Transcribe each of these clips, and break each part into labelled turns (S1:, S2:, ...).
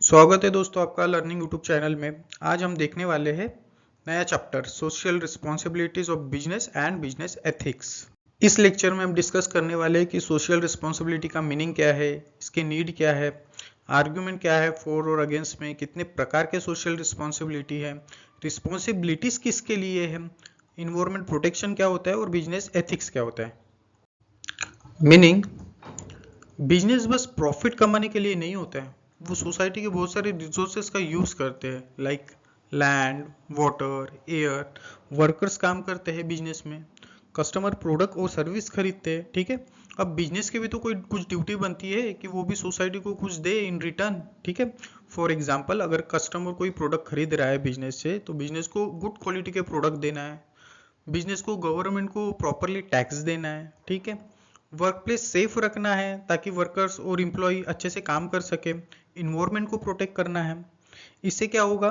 S1: स्वागत है दोस्तों आपका लर्निंग यूट्यूब चैनल में। आज हम देखने वाले हैं नया chapter social responsibilities of business and business ethics. इस लेक्चर में हम डिस्कस करने वाले हैं कि सोशल रिस्पॉन्सिबिलिटी का मीनिंग क्या है, इसकी नीड क्या है, आर्ग्यूमेंट क्या है फॉर और अगेंस्ट में, कितने प्रकार के सोशल रिस्पॉन्सिबिलिटी है, रिस्पॉन्सिबिलिटीज किसके लिए है, इन्वायरमेंट प्रोटेक्शन क्या होता है और बिजनेस एथिक्स क्या होता है। मीनिंग, बिजनेस बस प्रॉफिट कमाने के लिए नहीं होता है, वो सोसाइटी के बहुत सारे रिसोर्सेज का यूज करते हैं, like land, water, air. Workers काम करते हैं बिजनेस में, कस्टमर प्रोडक्ट और सर्विस खरीदते हैं। ठीक है, अब बिजनेस की भी तो कोई कुछ ड्यूटी बनती है कि वो भी सोसाइटी को कुछ दे इन रिटर्न। ठीक है, फॉर एग्जांपल अगर कस्टमर कोई प्रोडक्ट खरीद रहा है बिजनेस से, तो बिजनेस को गुड क्वालिटी के प्रोडक्ट देना है, बिजनेस को गवर्नमेंट को प्रॉपरली टैक्स देना है। ठीक है, वर्क प्लेस सेफ रखना है ताकि वर्कर्स और एम्प्लॉय अच्छे से काम कर सके, इन्वायरमेंट को प्रोटेक्ट करना है। इससे क्या होगा,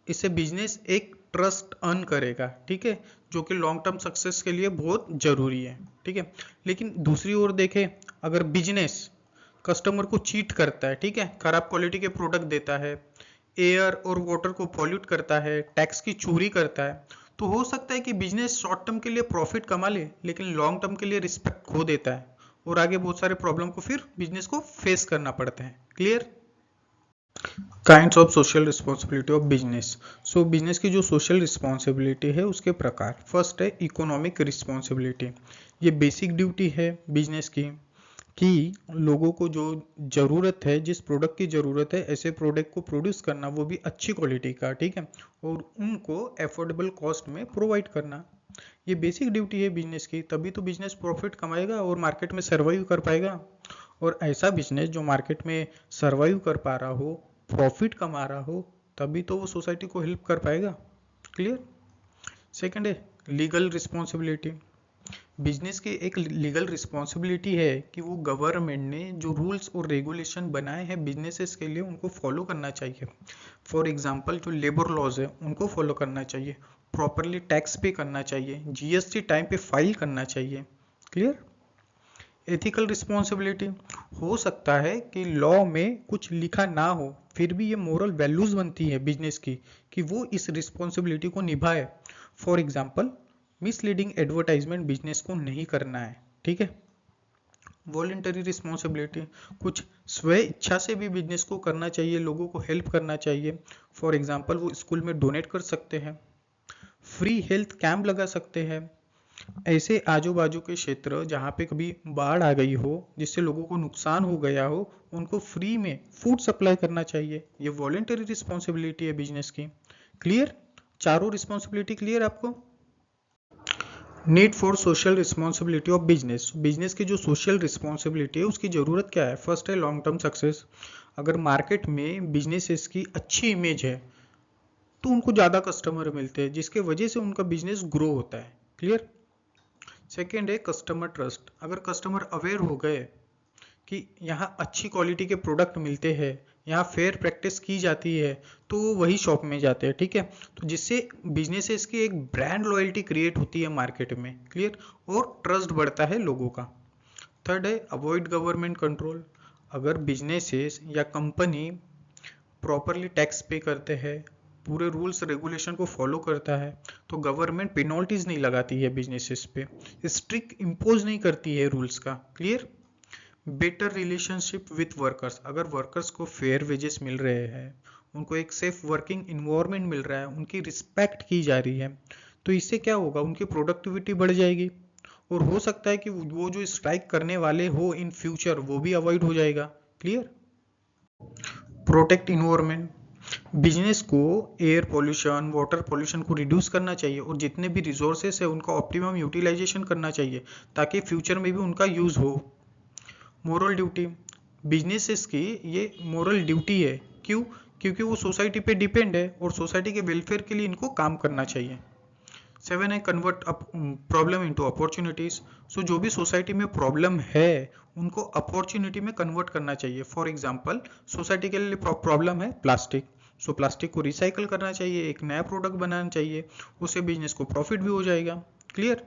S1: इससे बिजनेस एक ट्रस्ट अर्न करेगा। ठीक है, जो कि लॉन्ग टर्म सक्सेस के लिए बहुत जरूरी है। ठीक है, लेकिन दूसरी ओर देखें, अगर बिजनेस कस्टमर को चीट करता है, ठीक है, खराब क्वालिटी के प्रोडक्ट देता है, एयर और वाटर को पॉल्यूट करता है, टैक्स की चोरी करता है, तो हो सकता है कि बिजनेस शॉर्ट टर्म के लिए प्रॉफिट कमा ले, लेकिन लॉन्ग टर्म के लिए रिस्पेक्ट खो देता है और आगे बहुत सारे प्रॉब्लम को फिर बिजनेस को फेस करना पड़ता है। Clear? Kinds of social responsibility of business. So business की जो सोशल रिस्पॉन्सिबिलिटी है उसके प्रकार, फर्स्ट है इकोनॉमिक रिस्पॉन्सिबिलिटी। ये बेसिक ड्यूटी है बिजनेस की कि लोगों को जो ज़रूरत है, जिस प्रोडक्ट की ज़रूरत है, ऐसे प्रोडक्ट को प्रोड्यूस करना, वो भी अच्छी क्वालिटी का। ठीक है, और उनको एफोर्डेबल कॉस्ट में प्रोवाइड करना, ये बेसिक ड्यूटी है बिजनेस की। तभी तो बिजनेस प्रॉफिट कमाएगा और मार्केट में सर्वाइव कर पाएगा। और ऐसा बिजनेस जो मार्केट में सर्वाइव कर पा रहा हो, प्रॉफिट कमा रहा हो, तभी तो वो सोसाइटी को हेल्प कर पाएगा। क्लियर? सेकंड है लीगल रिस्पॉन्सिबिलिटी। बिजनेस की एक लीगल रिस्पॉन्सिबिलिटी है कि वो गवर्नमेंट ने जो रूल्स और रेगुलेशन बनाए हैं बिजनेसेस के लिए, उनको फॉलो करना चाहिए। फॉर एग्जांपल जो लेबर लॉज है उनको फॉलो करना चाहिए, प्रॉपरली टैक्स पे करना चाहिए, जीएसटी टाइम पे फाइल करना चाहिए। क्लियर? एथिकल रिस्पॉन्सिबिलिटी, हो सकता है कि लॉ में कुछ लिखा ना हो, फिर भी ये मोरल वैल्यूज बनती है बिजनेस की कि वो इस रिस्पॉन्सिबिलिटी को निभाए। For example misleading advertisement business को नहीं करना है। ठीक है, वॉलेंटरी रिस्पॉन्सिबिलिटी, कुछ स्व इच्छा से भी बिजनेस को करना चाहिए, लोगों को हेल्प करना चाहिए। फॉर एग्जांपल वो स्कूल में डोनेट कर सकते हैं, फ्री हेल्थ कैंप लगा सकते हैं, ऐसे आजू बाजू के क्षेत्र जहाँ पे कभी बाढ़ आ गई हो, जिससे लोगों को नुकसान हो गया हो, उनको फ्री में फूड सप्लाई करना चाहिए। ये वॉलेंटरी रिस्पॉन्सिबिलिटी है बिजनेस की। क्लियर? चारों रिस्पॉन्सिबिलिटी क्लियर आपको? Need for social responsibility of business. Business की जो सोशल रिस्पॉन्सिबिलिटी है उसकी ज़रूरत क्या है? फर्स्ट है लॉन्ग टर्म सक्सेस। अगर मार्केट में बिजनेसेस की अच्छी इमेज है तो उनको ज़्यादा कस्टमर मिलते हैं, जिसके वजह से उनका बिजनेस ग्रो होता है। क्लियर? सेकेंड है कस्टमर ट्रस्ट। अगर कस्टमर अवेयर हो गए कि यहाँ अच्छी क्वालिटी के प्रोडक्ट मिलते हैं, यहाँ फेयर प्रैक्टिस की जाती है, तो वो वही शॉप में जाते हैं। ठीक है, तो जिससे बिजनेसेस की एक ब्रांड लॉयल्टी क्रिएट होती है मार्केट में। क्लियर? और ट्रस्ट बढ़ता है लोगों का। थर्ड है अवॉइड गवर्नमेंट कंट्रोल। अगर बिजनेसेस या कंपनी प्रॉपरली टैक्स पे करते हैं, पूरे रूल्स रेगुलेशन को फॉलो करता है, तो गवर्नमेंट पेनल्टीज नहीं लगाती है बिजनेसेस पे, स्ट्रिक्ट इम्पोज नहीं करती है रूल्स का। Clear? Better relationship with workers. अगर वर्कर्स को फेयर वेजेस मिल रहे हैं, उनको एक सेफ वर्किंग इन्वायरमेंट मिल रहा है, उनकी रिस्पेक्ट की जा रही है, तो इससे क्या होगा, उनकी प्रोडक्टिविटी बढ़ जाएगी और हो सकता है कि वो जो स्ट्राइक करने वाले हो इन फ्यूचर वो भी अवॉइड हो जाएगा। क्लियर? Protect environment. बिजनेस को एयर पोल्यूशन, वाटर पोल्यूशन को रिड्यूस करना चाहिए और जितने भी रिसोर्सेस है उनका ऑप्टिमम यूटिलाइजेशन करना चाहिए ताकि फ्यूचर में भी उनका यूज हो। मोरल ड्यूटी, बिजनेसेस की ये मोरल ड्यूटी है। क्यों? क्योंकि वो सोसाइटी पे डिपेंड है और सोसाइटी के वेलफेयर के लिए इनको काम करना चाहिए। 7 है कन्वर्ट प्रॉब्लम इनटू अपॉर्चुनिटीज। सो जो भी सोसाइटी में प्रॉब्लम है उनको अपॉर्चुनिटी में कन्वर्ट करना चाहिए। फॉर एग्जांपल सोसाइटी के लिए प्रॉब्लम है प्लास्टिक, सो प्लास्टिक को रिसाइकल करना चाहिए, एक नया प्रोडक्ट बनाना चाहिए, उससे बिजनेस को प्रॉफिट भी हो जाएगा। Clear?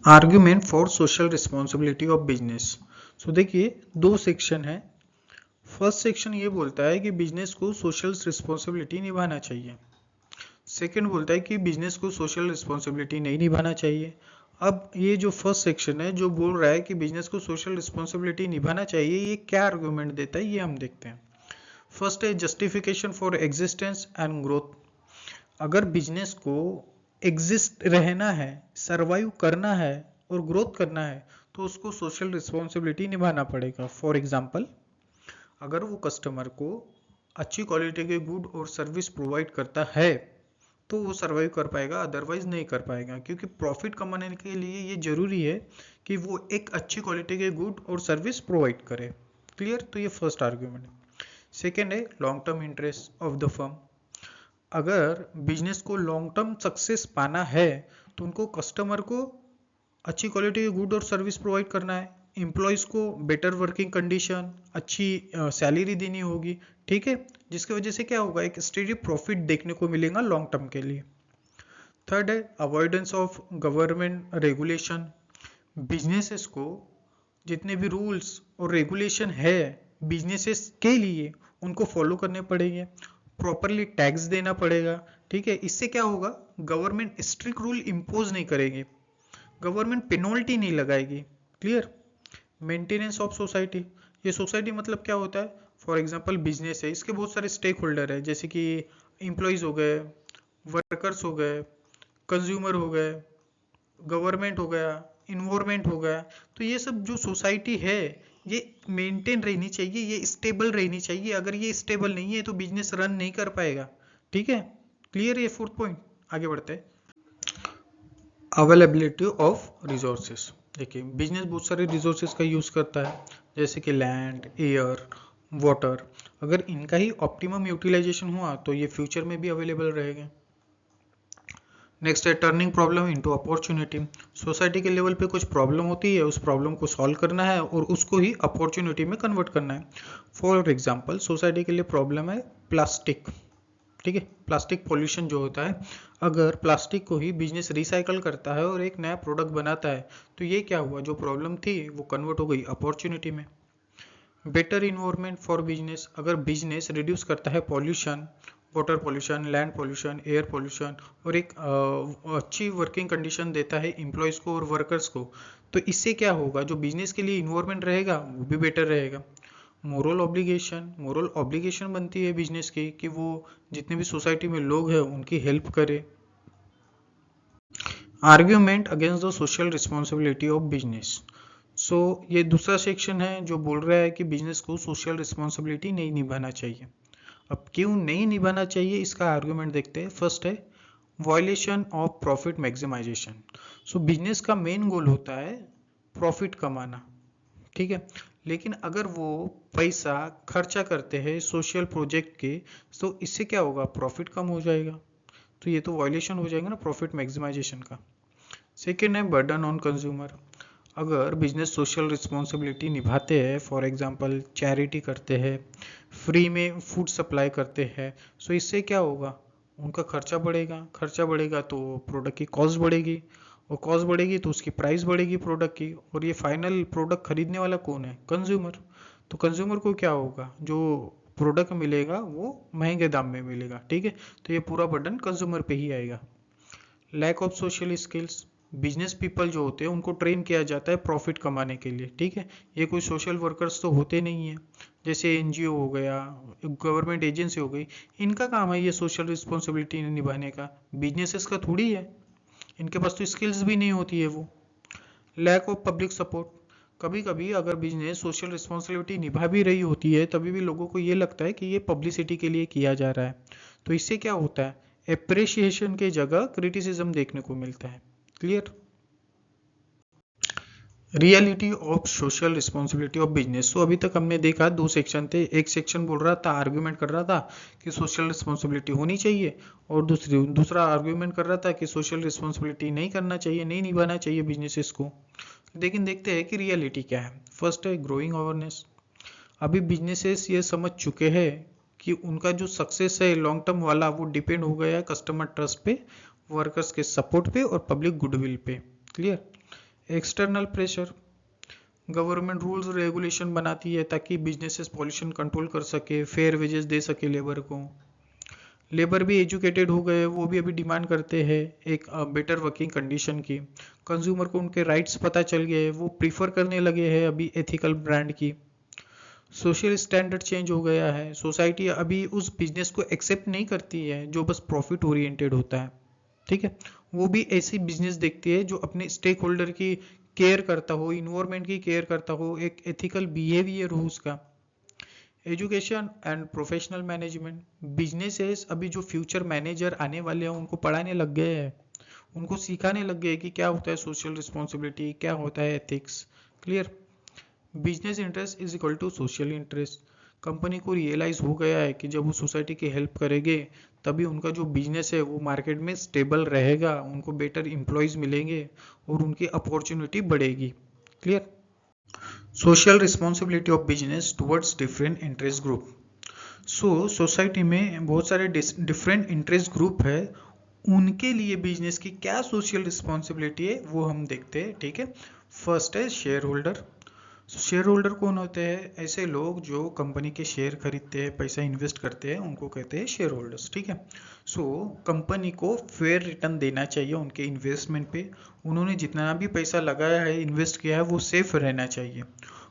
S1: Argument for social responsibility of business. So देखिए दो सेक्शन है। फर्स्ट सेक्शन ये बोलता है कि बिजनेस को सोशल रिस्पॉन्सिबिलिटी निभाना चाहिए। सेकंड बोलता है कि बिजनेस को सोशल रिस्पॉन्सिबिलिटी नहीं निभाना चाहिए। अब ये जो फर्स्ट सेक्शन है जो बोल रहा है कि बिजनेस को सोशल रिस्पॉन्सिबिलिटी निभाना चाहिए, ये क्या आर्गुमेंट देता है ये हम देखते हैं। फर्स्ट है justification for existence and growth. अगर बिजनेस को एग्जिस्ट रहना है, सरवाइव करना है और ग्रोथ करना है तो उसको सोशल रिस्पॉन्सिबिलिटी निभाना पड़ेगा। फॉर एग्जाम्पल, अगर वो कस्टमर को अच्छी क्वालिटी के गुड और सर्विस प्रोवाइड करता है तो वो सर्वाइव कर पाएगा, अदरवाइज नहीं कर पाएगा, क्योंकि प्रॉफिट कमाने के लिए ये जरूरी है कि वो एक अच्छी क्वालिटी के गुड और सर्विस प्रोवाइड करे। क्लियर? तो ये फर्स्ट आर्ग्यूमेंट है। सेकेंड है long term interest of the firm. अगर बिजनेस को लॉन्ग टर्म सक्सेस पाना है तो उनको कस्टमर को अच्छी क्वालिटी के गुड और सर्विस प्रोवाइड करना है, एम्प्लॉयज को बेटर वर्किंग कंडीशन, अच्छी सैलरी देनी होगी, ठीक है, जिसकी वजह से क्या होगा, एक स्टेडी प्रॉफिट देखने को मिलेगा लॉन्ग टर्म के लिए। थर्ड है avoidance of government regulation. Businesses को जितने भी रूल्स और रेगुलेशन है बिजनेसेस के लिए उनको फॉलो करने पड़ेंगे, प्रॉपरली टैक्स देना पड़ेगा, ठीक है। इससे क्या होगा, गवर्नमेंट स्ट्रिक्ट रूल इम्पोज नहीं करेगी, गवर्नमेंट पेनल्टी नहीं लगाएगी। क्लियर? Maintenance of society. ये सोसाइटी मतलब क्या होता है, फॉर एग्जांपल बिजनेस है, इसके बहुत सारे स्टेक होल्डर है, जैसे कि एम्प्लॉयज हो गए, वर्कर्स हो गए, कंज्यूमर हो गए, गवर्नमेंट हो गया, इन्वायरमेंट हो गया। तो ये सब जो सोसाइटी है ये मेंटेन रहनी चाहिए, ये स्टेबल रहनी चाहिए। अगर ये स्टेबल नहीं है तो बिजनेस रन नहीं कर पाएगा, ठीक है। क्लियर? ये फोर्थ पॉइंट। आगे बढ़ते हैं। Availability of resources. देखिए बिजनेस बहुत सारे रिसोर्सेज का यूज करता है, जैसे कि लैंड, एयर, वाटर। अगर इनका ही ऑप्टिमम यूटिलाइजेशन हुआ तो ये फ्यूचर में भी अवेलेबल रहेगा। नेक्स्ट है turning problem into opportunity. Society के लेवल पे कुछ प्रॉब्लम होती है, उस प्रॉब्लम को सॉल्व करना है और उसको ही अपॉर्चुनिटी में कन्वर्ट करना है। फॉर एग्जांपल, सोसाइटी के लिए प्रॉब्लम है प्लास्टिक, ठीक है, प्लास्टिक पोल्यूशन जो होता है। अगर प्लास्टिक को ही बिजनेस रिसाइकल करता है और एक नया प्रोडक्ट बनाता है तो ये क्या हुआ, जो प्रॉब्लम थी वो कन्वर्ट हो गई अपॉर्चुनिटी में। Better environment for business. अगर बिजनेस रिड्यूस करता है pollution, water pollution, land pollution, air pollution, और एक अच्छी वर्किंग कंडीशन देता है एम्प्लॉयज़ को और वर्कर्स को, तो इससे क्या होगा, जो बिजनेस के लिए इन्वायरमेंट रहेगा वो भी बेटर रहेगा। मोरल ऑब्लिगेशन बनती है बिजनेस की कि वो जितने भी सोसाइटी में लोग हैं उनकी हेल्प करे। Argument against the social responsibility of business. So ये दूसरा सेक्शन है जो बोल रहा है कि बिजनेस को सोशल रिस्पॉन्सिबिलिटी नहीं निभाना चाहिए। अब क्यों नहीं निभाना चाहिए इसका आर्गुमेंट देखते हैं। फर्स्ट है violation of profit maximization. So business का मेन गोल होता है प्रॉफिट कमाना, ठीक है, लेकिन अगर वो पैसा खर्चा करते हैं सोशल प्रोजेक्ट के तो इससे क्या होगा, प्रॉफिट कम हो जाएगा, तो ये तो वायलेशन हो जाएगा ना प्रॉफिट मैक्सिमाइजेशन का। सेकेंड है बर्डन ऑन कंज्यूमर। अगर बिजनेस सोशल रिस्पॉन्सिबिलिटी निभाते हैं, फॉर एग्जांपल चैरिटी करते हैं, फ्री में फूड सप्लाई करते हैं, सो इससे क्या होगा, उनका खर्चा बढ़ेगा तो प्रोडक्ट की कॉस्ट बढ़ेगी, और कॉस्ट बढ़ेगी तो उसकी प्राइस बढ़ेगी प्रोडक्ट की, और ये फाइनल प्रोडक्ट खरीदने वाला कौन है, कंज्यूमर। तो कंज्यूमर को क्या होगा, जो प्रोडक्ट मिलेगा वो महंगे दाम में मिलेगा, ठीक है, तो ये पूरा बर्डन कंज्यूमर पे ही आएगा। Lack of social skills. Business people जो होते हैं उनको ट्रेन किया जाता है प्रॉफिट कमाने के लिए, ठीक है, ये कोई सोशल वर्कर्स तो होते नहीं है, जैसे एनजीओ हो गया, गवर्नमेंट एजेंसी हो गई, इनका काम है ये सोशल रिस्पॉन्सिबिलिटी निभाने का, बिजनेसेस का थोड़ी है, इनके पास तो स्किल्स भी नहीं होती है वो। Lack of public support. कभी कभी अगर बिजनेस सोशल रिस्पॉन्सिबिलिटी निभा भी रही होती है तभी भी लोगों को ये लगता है कि ये पब्लिसिटी के लिए किया जा रहा है, तो इससे क्या होता है, एप्रिसिएशन के जगह क्रिटिसिज्म देखने को मिलता है। Clear? Reality of social responsibility of business. तो अभी तक हमने देखा दो सेक्शन थे, एक सेक्शन बोल रहा था, आर्ग्यूमेंट कर रहा था कि सोशल रिस्पॉन्सिबिलिटी होनी चाहिए, और दूसरा आर्ग्यूमेंट कर रहा था कि सोशल रिस्पॉन्सिबिलिटी नहीं करना चाहिए, नहीं निभाना चाहिए बिजनेसेस को। लेकिन देखते हैं कि रियलिटी क्या है। फर्स्ट है ग्रोइंग अवेयरनेस। अभी बिजनेसेस ये समझ चुके हैं कि उनका जो सक्सेस है लॉन्ग टर्म वाला वो डिपेंड हो गया है कस्टमर ट्रस्ट पे, वर्कर्स के सपोर्ट पे और पब्लिक गुडविल पे। Clear? External pressure. Government rules regulation बनाती है ताकि बिजनेसेस पॉल्यूशन कंट्रोल कर सके, फेयर वेजेस दे सके लेबर को। लेबर भी एजुकेटेड हो गए, वो भी अभी डिमांड करते हैं एक बेटर वर्किंग कंडीशन की। कंज्यूमर को उनके राइट्स पता चल गए, वो प्रीफर करने लगे हैं अभी एथिकल ब्रांड की। सोशल स्टैंडर्ड चेंज हो गया है, सोसाइटी अभी उस बिजनेस को एक्सेप्ट नहीं करती है जो बस प्रॉफिट ओरिएंटेड होता है, ठीक है। वो भी ऐसी बिजनेस देखती है जो अपने स्टेक होल्डर की केयर करता हो, इन्वायरमेंट की केयर करता हो, एक एथिकल बिहेवियर हो उसका। Education and professional management, businesses अभी जो फ्यूचर मैनेजर आने वाले हैं उनको पढ़ाने लग गए हैं, उनको सिखाने लग गए कि क्या होता है सोशल रिस्पॉन्सिबिलिटी, क्या होता है ethics. Clear. Business interest is equal to social interest. Company को रियलाइज हो गया है कि जब वो सोसाइटी की हेल्प करेंगे तभी उनका जो बिजनेस है वो मार्केट में स्टेबल रहेगा, उनको बेटर एम्प्लॉयज मिलेंगे और उनकी अपॉर्चुनिटी बढ़ेगी। Clear. Social responsibility of business towards different interest group. Society में बहुत सारे डिफरेंट इंटरेस्ट ग्रुप है, उनके लिए बिजनेस की क्या सोशल रिस्पॉन्सिबिलिटी है वो हम देखते हैं, ठीक है। फर्स्ट है शेयर होल्डर। शेयर होल्डर कौन होते हैं? ऐसे लोग जो कंपनी के शेयर खरीदते हैं, पैसा इन्वेस्ट करते हैं, उनको कहते हैं शेयर होल्डर्स, ठीक है। कंपनी को फेयर रिटर्न देना चाहिए उनके इन्वेस्टमेंट पे। उन्होंने जितना भी पैसा लगाया है, इन्वेस्ट किया है, वो सेफ रहना चाहिए।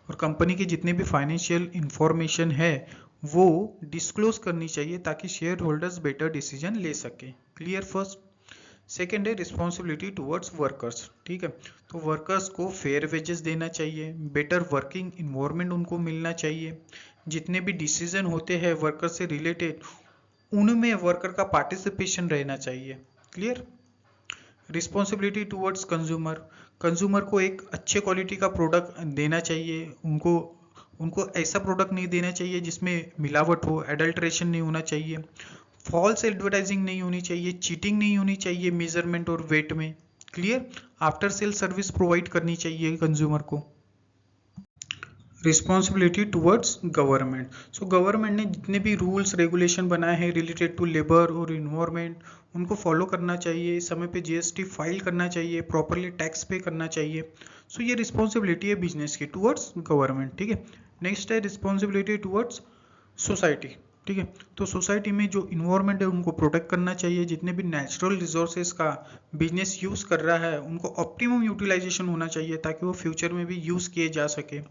S1: और कंपनी की जितनी भी फाइनेंशियल इंफॉर्मेशन है वो डिस्क्लोज करनी चाहिए ताकि शेयर होल्डर्स बेटर डिसीजन ले सके। क्लियर। फर्स्ट। सेकेंड है रिस्पॉन्सिबिलिटी टुवर्ड्स वर्कर्स, ठीक है। तो वर्कर्स को फेयर वेजेस देना चाहिए, बेटर वर्किंग इन्वायरमेंट उनको मिलना चाहिए। जितने भी डिसीजन होते हैं वर्कर से रिलेटेड उनमें वर्कर का पार्टिसिपेशन रहना चाहिए। Clear. Responsibility towards consumer, consumer को एक अच्छे क्वालिटी का प्रोडक्ट देना चाहिए, उनको ऐसा प्रोडक्ट नहीं देना चाहिए जिसमें मिलावट हो, एडल्ट्रेशन नहीं होना चाहिए, फॉल्स एडवर्टाइजिंग नहीं होनी चाहिए, चीटिंग नहीं होनी चाहिए मेजरमेंट और वेट में। Clear. After sale service provide करनी चाहिए कंज्यूमर को। Responsibility towards government. गवर्नमेंट ने जितने भी रूल्स रेगुलेशन बनाए हैं रिलेटेड टू लेबर और इन्वायरमेंट उनको फॉलो करना चाहिए, समय पे जीएसटी फाइल करना चाहिए, प्रॉपरली टैक्स पे करना चाहिए। ये रिस्पॉन्सिबिलिटी है बिजनेस की टुवर्ड्स गवर्नमेंट, ठीक है। नेक्स्ट है रिस्पॉन्सिबिलिटी टुवर्ड्स सोसाइटी, ठीक है। तो सोसाइटी में जो इन्वायरमेंट है उनको प्रोटेक्ट करना चाहिए, जितने भी नेचुरल रिसोर्सेज का बिजनेस यूज कर रहा है उनको ऑप्टिमम यूटिलाइजेशन होना चाहिए ताकि वो फ्यूचर में भी यूज किए जा सके।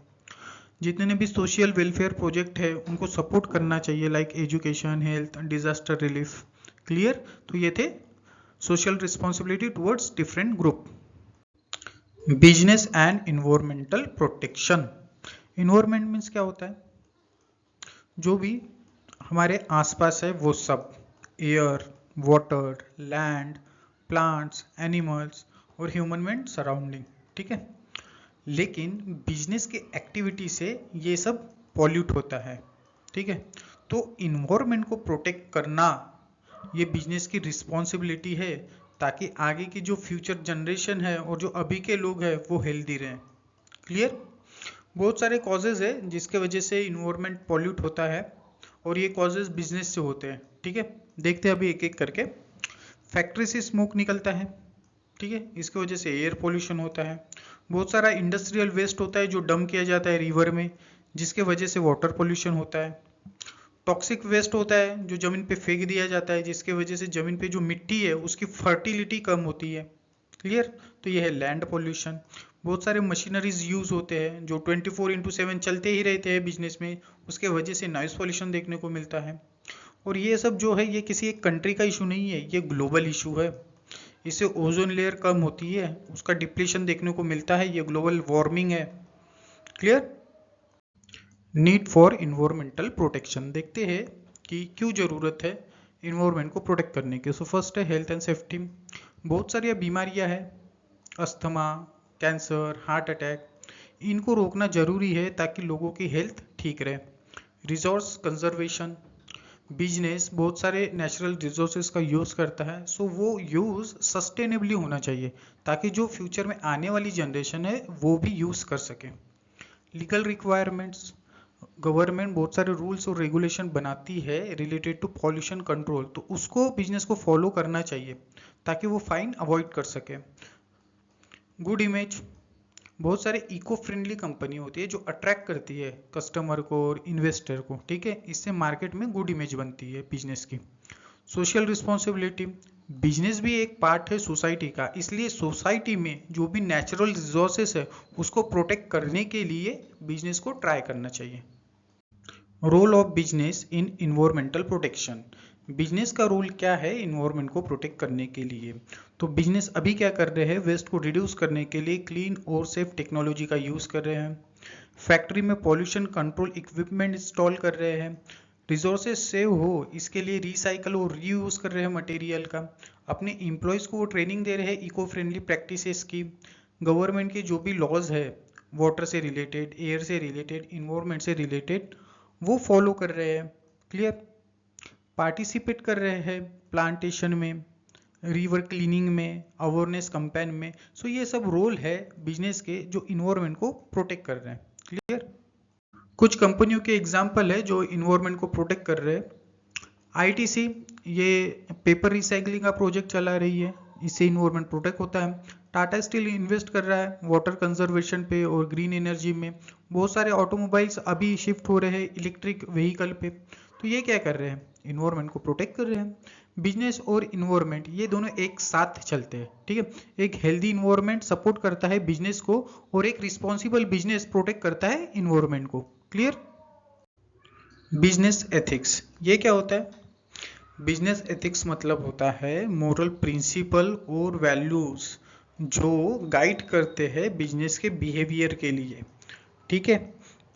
S1: जितने भी सोशल वेलफेयर प्रोजेक्ट है उनको सपोर्ट करना चाहिए, like education, health, disaster relief. Clear. तो ये थे social responsibility towards different group. Business and environmental protection. Environment means क्या होता है? जो भी हमारे आसपास है वो सब, air, water, land, plants, animals और ह्यूमन मेड सराउंडिंग, ठीक है। लेकिन बिजनेस के एक्टिविटी से ये सब पॉल्यूट होता है, ठीक है। तो इन्वायरमेंट को प्रोटेक्ट करना ये बिजनेस की रिस्पॉन्सिबिलिटी है ताकि आगे की जो फ्यूचर जनरेशन है और जो अभी के लोग हैं वो हेल्दी रहें। क्लियर। बहुत सारे कॉजेज है जिसके वजह से इन्वायरमेंट पॉल्यूट होता है और ये कॉजेज बिजनेस से होते हैं, ठीक है। देखते हैं अभी एक एक करके। फैक्ट्री से स्मोक निकलता है, ठीक है, इसकी वजह से एयर पोल्यूशन होता है। बहुत सारा इंडस्ट्रियल वेस्ट होता है जो डंप किया जाता है रिवर में, जिसके वजह से वाटर पोल्यूशन होता है। टॉक्सिक वेस्ट होता है जो जमीन पे फेंक दिया जाता है, जिसके वजह से जमीन पे जो मिट्टी है उसकी फर्टिलिटी कम होती है। क्लियर। तो ये है लैंड पोल्यूशन। बहुत सारे मशीनरीज यूज होते हैं जो 24/7 चलते ही रहते हैं बिजनेस में, उसके वजह से नॉइज पोल्यूशन देखने को मिलता है। और ये सब जो है ये किसी एक कंट्री का इशू नहीं है, ये ग्लोबल इशू है। इससे ओजोन लेयर कम होती है, उसका डिप्लीशन देखने को मिलता है, ये ग्लोबल वार्मिंग है। Clear. Need for environmental protection. देखते हैं कि क्यों ज़रूरत है इन्वायरमेंट को प्रोटेक्ट करने की। फर्स्ट है हेल्थ एंड सेफ्टी। बहुत सारी बीमारियां हैं, अस्थमा, कैंसर, हार्ट अटैक, इनको रोकना जरूरी है ताकि लोगों की हेल्थ ठीक रहे। Resource conservation. बिजनेस बहुत सारे नेचुरल रिसोर्सेज का यूज़ करता है, वो यूज़ सस्टेनेबली होना चाहिए ताकि जो फ्यूचर में आने वाली जनरेशन है वो भी यूज़ कर सके। Legal requirements. गवर्नमेंट बहुत सारे रूल्स और रेगुलेशन बनाती है रिलेटेड टू पॉल्यूशन कंट्रोल, तो उसको बिजनेस को फॉलो करना चाहिए ताकि वो फाइन अवॉइड कर सके। Good image. बहुत सारे इको फ्रेंडली कंपनी होती है जो अट्रैक्ट करती है कस्टमर को और इन्वेस्टर को, ठीक है। इससे मार्केट में गुड इमेज बनती है बिजनेस की। सोशल रिस्पॉन्सिबिलिटी, बिजनेस भी एक पार्ट है सोसाइटी का, इसलिए सोसाइटी में जो भी नेचुरल रिसोर्सेस है उसको प्रोटेक्ट करने के लिए बिजनेस को ट्राई करना चाहिए। Role of business in environmental protection, business का रोल क्या है इन्वायरमेंट को प्रोटेक्ट करने के लिए। तो बिजनेस अभी क्या कर रहे हैं, वेस्ट को रिड्यूस करने के लिए क्लीन और सेफ टेक्नोलॉजी का यूज़ कर रहे हैं, फैक्ट्री में पॉल्यूशन कंट्रोल इक्विपमेंट इंस्टॉल कर रहे हैं, रिसोर्सेज सेव हो इसके लिए रिसाइकल और रीयूज कर रहे हैं मटेरियल का, अपने एम्प्लॉयज़ को वो ट्रेनिंग दे रहे हैं इको फ्रेंडली प्रैक्टिसेस की, गवर्नमेंट के जो भी लॉज है वाटर से रिलेटेड, एयर से रिलेटेड, इन्वायरमेंट से रिलेटेड वो फॉलो कर रहे हैं। क्लियर, पार्टिसिपेट कर रहे हैं प्लांटेशन में, रिवर क्लीनिंग में, अवेयरनेस कैंपेन में। सो ये सब रोल है बिजनेस के जो इन्वायरमेंट को प्रोटेक्ट कर रहे हैं। क्लियर, कुछ कंपनियों के एग्जांपल है जो इन्वायरमेंट को प्रोटेक्ट कर रहे हैं। आईटीसी ये पेपर रिसाइकलिंग का प्रोजेक्ट चला रही है, इससे इन्वायरमेंट प्रोटेक्ट होता है। टाटा स्टील इन्वेस्ट कर रहा है वाटर कंजर्वेशन पे और ग्रीन एनर्जी में। बहुत सारे ऑटोमोबाइल्स अभी शिफ्ट हो रहे हैं इलेक्ट्रिक व्हीकल पे। तो ये क्या कर रहे हैं, इन्वायरमेंट को प्रोटेक्ट कर रहे हैं। बिजनेस और इन्वायरमेंट ये दोनों एक साथ चलते हैं, ठीक है। एक हेल्दी इन्वायरमेंट सपोर्ट करता है बिजनेस को और एक रिस्पॉन्सिबल बिजनेस प्रोटेक्ट करता है इन्वायरमेंट को। क्लियर, बिजनेस एथिक्स ये क्या होता है। बिजनेस एथिक्स मतलब होता है मोरल प्रिंसिपल और वैल्यूज जो गाइड करते हैं बिजनेस के बिहेवियर के लिए, ठीक है।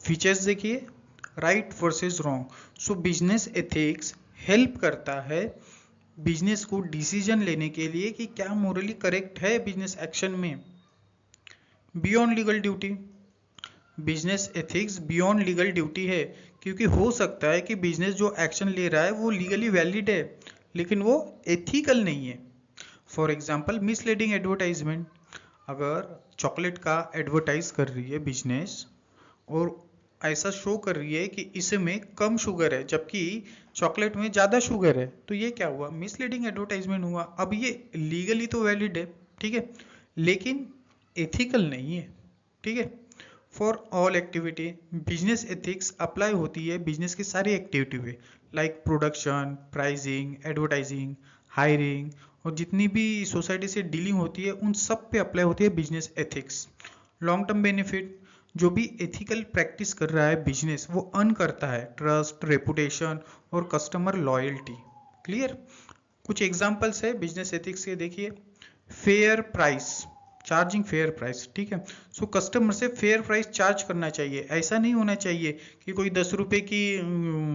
S1: फीचर्स देखिए, राइट वर्सेस रॉन्ग। सो बिजनेस एथिक्स हेल्प करता है बिजनेस को डिसीजन लेने के लिए कि क्या मोरली करेक्ट है बिजनेस एक्शन में। Beyond legal duty, business ethics beyond legal duty है, क्योंकि हो सकता है कि बिजनेस जो एक्शन ले रहा है वो लीगली वैलिड है लेकिन वो एथिकल नहीं है। फॉर एग्जांपल मिसलीडिंग एडवर्टाइजमेंट, अगर चॉकलेट का एडवर्टाइज कर रही है बिजनेस और ऐसा शो कर रही है कि इसमें कम शुगर है जबकि चॉकलेट में ज़्यादा शुगर है, तो ये क्या हुआ, मिसलीडिंग एडवर्टाइजमेंट हुआ। अब ये लीगली तो वैलिड है, ठीक है, लेकिन एथिकल नहीं है, ठीक है। For all activity, business ethics apply होती है बिजनेस की सारी एक्टिविटी पे, like production, pricing, advertising, hiring और जितनी भी सोसाइटी से डीलिंग होती है उन सब पे अप्लाई होती है business ethics. Long term benefit, जो भी एथिकल प्रैक्टिस कर रहा है बिजनेस वो अर्न करता है ट्रस्ट, रेपुटेशन और कस्टमर लॉयल्टी। क्लियर, कुछ एग्जांपल्स है बिजनेस एथिक्स के, देखिए। Fair price, charging fair price, ठीक है। सो कस्टमर से फेयर प्राइस चार्ज करना चाहिए। ऐसा नहीं होना चाहिए कि कोई 10 रुपए की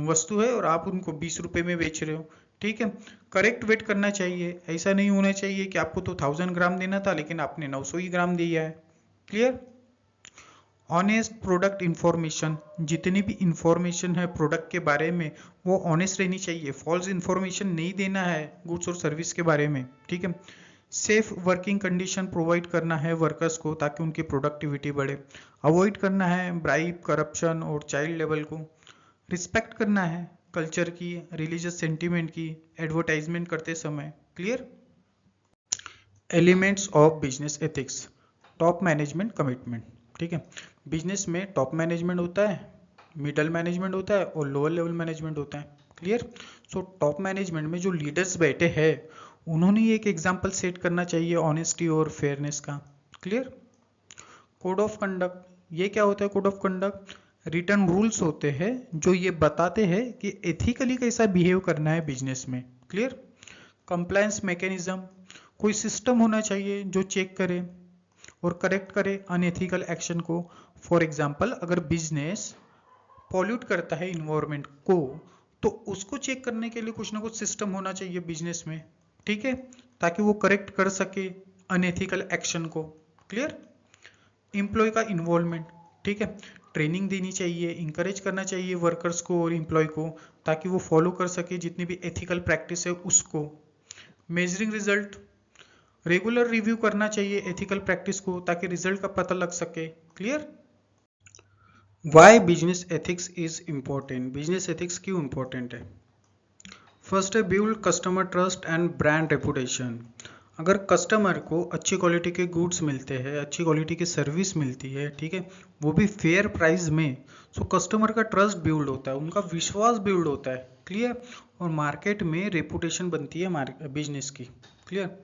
S1: वस्तु है और आप उनको 20 रुपए में बेच रहे हो, ठीक है। करेक्ट वेट करना चाहिए, ऐसा नहीं होना चाहिए कि आपको तो 1000 ग्राम देना था लेकिन आपने 900 ही ग्राम दिया है। क्लियर, ऑनेस्ट प्रोडक्ट इंफॉर्मेशन, जितनी भी इंफॉर्मेशन है प्रोडक्ट के बारे में वो ऑनेस्ट रहनी चाहिए, फॉल्स इंफॉर्मेशन नहीं देना है गुड्स और सर्विस के बारे में, ठीक है। सेफ वर्किंग कंडीशन प्रोवाइड करना है वर्कर्स को ताकि उनकी प्रोडक्टिविटी बढ़े, अवॉइड करना है ब्राइब, करप्शन और चाइल्ड लेबर को, रिस्पेक्ट करना है कल्चर की, रिलीजियस सेंटीमेंट की एडवर्टाइजमेंट करते समय। Clear, elements of business ethics, top management commitment, ठीक है। बिजनेस में टॉप मैनेजमेंट होता है, मिडल मैनेजमेंट होता है और लोअर लेवल मैनेजमेंट होता है। क्लियर, सो टॉप मैनेजमेंट में जो लीडर्स बैठे हैं उन्होंने एक एग्जाम्पल सेट करना चाहिए ऑनेस्टी और फेयरनेस का। क्लियर, कोड ऑफ कंडक्ट, ये क्या होता है code of conduct, return rules होते हैं जो ये बताते हैं कि एथिकली कैसा बिहेव करना है बिजनेस में। क्लियर, कंप्लायंस मैकेनिज्म, कोई सिस्टम होना चाहिए जो चेक करे और करेक्ट करे अनएथिकल एक्शन को। फॉर एग्जाम्पल अगर बिजनेस पॉल्यूट करता है इन्वायरमेंट को तो उसको चेक करने के लिए कुछ ना कुछ सिस्टम होना चाहिए बिजनेस में, ठीक है, ताकि वो करेक्ट कर सके अनएथिकल एक्शन को। क्लियर, एम्प्लॉय का इन्वॉल्वमेंट, ठीक है, ट्रेनिंग देनी चाहिए, इंकरेज करना चाहिए वर्कर्स को और एम्प्लॉय को ताकि वो फॉलो कर सके जितनी भी एथिकल प्रैक्टिस है उसको। मेजरिंग रिजल्ट, रेगुलर रिव्यू करना चाहिए एथिकल प्रैक्टिस को ताकि रिजल्ट का पता लग सके। Clear, why business ethics is important, business ethics क्यों इम्पोर्टेंट है। फर्स्ट है build customer trust and brand reputation, अगर कस्टमर को अच्छी क्वालिटी के गुड्स मिलते हैं, अच्छी क्वालिटी की सर्विस मिलती है, ठीक है, वो भी फेयर प्राइस में, तो कस्टमर का ट्रस्ट बिल्ड होता है, उनका विश्वास बिल्ड होता है, क्लियर। और मार्केट में रेपुटेशन बनती है बिजनेस की, clear.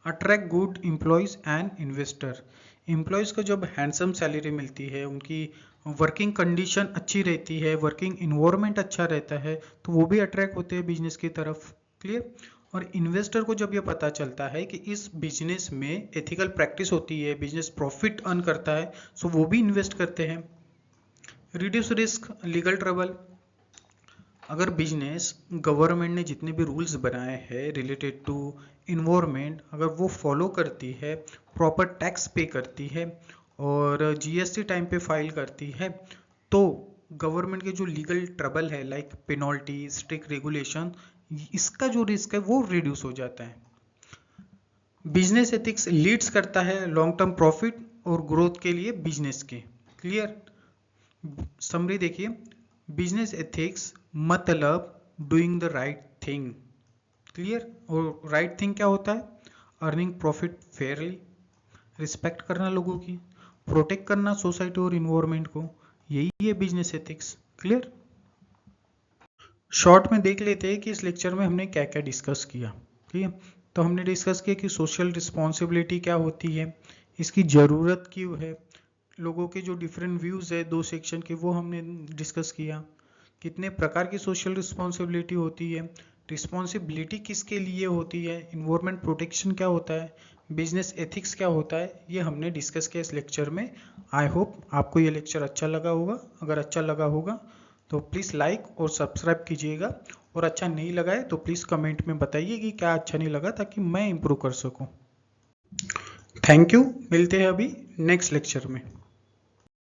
S1: Attract good employees and investor, employees को जब हैंडसम सैलरी मिलती है, उनकी वर्किंग कंडीशन अच्छी रहती है, वर्किंग इन्वायरमेंट अच्छा रहता है, तो वो भी अट्रैक्ट होते हैं बिजनेस की तरफ, क्लियर। और इन्वेस्टर को जब ये पता चलता है कि इस बिजनेस में एथिकल प्रैक्टिस होती है, बिजनेस प्रॉफिट अर्न करता है, सो वो भी इन्वेस्ट करते हैं। रिड्यूस रिस्क, लीगल ट्रबल, अगर बिजनेस गवर्नमेंट ने जितने भी रूल्स बनाए हैं रिलेटेड टू इन्वायरमेंट, अगर वो फॉलो करती है, प्रॉपर टैक्स पे करती है और जीएसटी टाइम पे फाइल करती है, तो गवर्नमेंट के जो लीगल ट्रबल है लाइक पेनल्टी, स्ट्रिक्ट रेगुलेशन, इसका जो रिस्क है वो रिड्यूस हो जाता है। बिजनेस एथिक्स लीड्स करता है लॉन्ग टर्म प्रॉफिट और ग्रोथ के लिए बिजनेस के, क्लियर। समरी देखिए, बिजनेस एथिक्स मतलब doing the right thing, clear. और राइट थिंग क्या होता है? अर्निंग प्रॉफिट फेयरली, रिस्पेक्ट करना लोगों की, प्रोटेक्ट करना सोसाइटी और इन्वायरमेंट को, यही है बिजनेस एथिक्स, क्लियर। शॉर्ट में देख लेते हैं कि इस लेक्चर में हमने क्या क्या डिस्कस किया, ठीक है। तो हमने डिस्कस किया कि सोशल रिस्पॉन्सिबिलिटी क्या होती है, इसकी ज़रूरत क्यों है, लोगों के जो डिफरेंट व्यूज़ है दो सेक्शन के वो हमने डिस्कस किया, कितने प्रकार की सोशल रिस्पॉन्सिबिलिटी होती है, रिस्पॉन्सिबिलिटी किसके लिए होती है, इन्वायरमेंट प्रोटेक्शन क्या होता है, बिजनेस एथिक्स क्या होता है, ये हमने डिस्कस किया इस लेक्चर में। आई होप आपको ये लेक्चर अच्छा लगा होगा। अगर अच्छा लगा होगा तो प्लीज़ लाइक और सब्सक्राइब कीजिएगा, और अच्छा नहीं लगा है तो प्लीज़ कमेंट में बताइए कि क्या अच्छा नहीं लगा, ताकि मैं इम्प्रूव कर सकूं। थैंक यू, मिलते हैं अभी नेक्स्ट लेक्चर में।